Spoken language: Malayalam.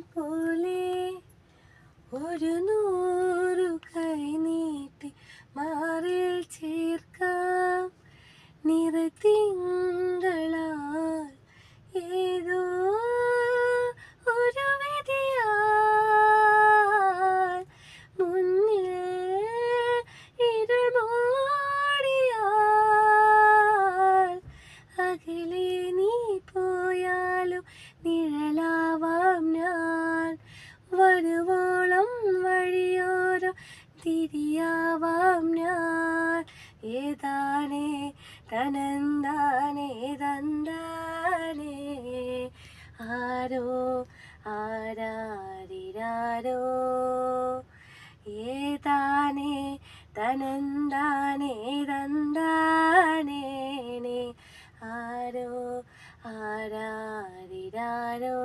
പോലെ ഒരു നൂറു കൈ നീട്ടി മാറിൽ ചേർക്കാം നിറത്തിങ്കളാൽ ഏതോ ഒരു വിധിയാൽ മുന്നിൽ ഇരുൾ മൂടിയാൽ അകലെ നീ പോയാലും നിഴലാവാം ഞാൻ വരുവോളം വഴിയോരം തിരിയാവാം ഞാൻ ഏതാനേ തനന്താനേ തന്താനേ ആരോ ആരാരിരാരോ ഏതാനേ തനന്താനേ തന്താനേ ആരോ ആരാരിരാരോ